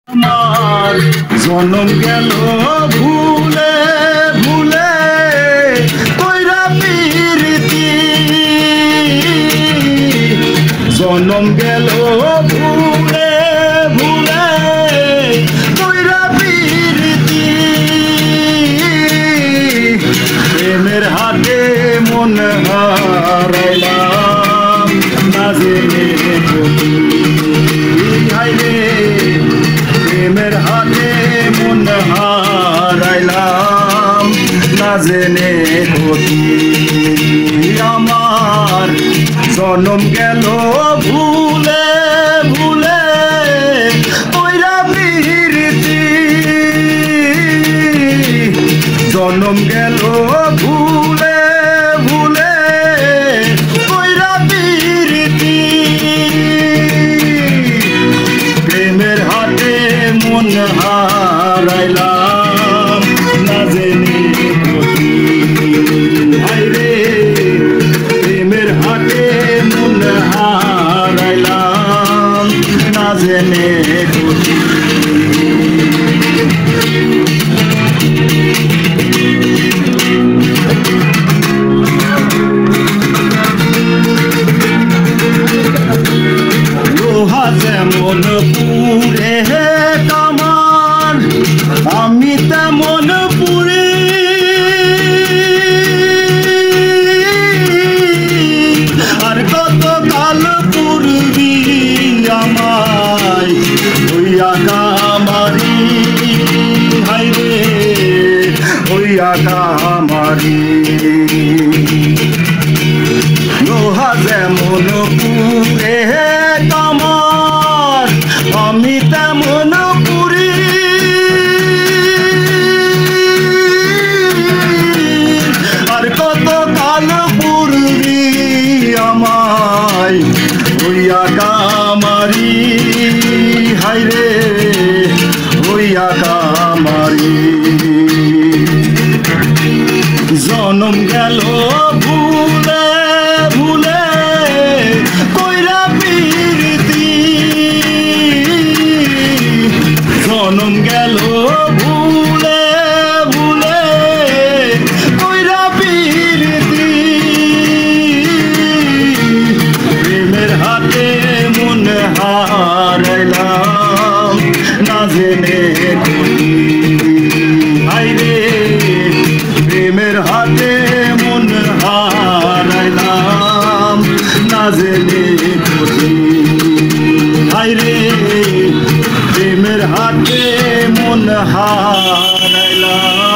আমার জনম গেল ভুলে ভুলে কইরা পিরিতি জনম গেল ভুলে ভুলে কইরা পিরিতি প্রেমের হাতে মন হারাইলাম না জেনে প্রেমের হাতে মন হারাইলাম না জেনে ক্ষতি আমার জনম গেল ভুলে ভুলে কইরা পিরিতি জনম গেল ভুলে ভুলে কইরা পিরিতি প্রেমের হাতে মন হারাইলাম না জেনে ক্ষতি হায়রে প্রেমের হাতে মন হারাইলাম না জেনে ক্ষতি লোহা যেমন পুরে কামান আমি তেমন পুরি আর কত কাল পূর্বী আমায় হইয়া কামারি হাইরে হইয়া কামারি লোহা যেমন পুরে কামান আমি তেমন পুরি আর কত কাল পূর্বী আমায় হইয়া কামারি হাইরে হইয়া কামারি জনম গেল ভুলে ভুলে কইরা পিরিতি জনম গেল ভুলে ভুলে কইরা পিরিতি প্রেমের হাতে মন হারাইলাম না জেনে ক্ষতি হায়রে প্রেমের হাতে মন হারাইলাম না জেনে ক্ষতি হায়রে প্রেমের হাতে মন হারাইলাম।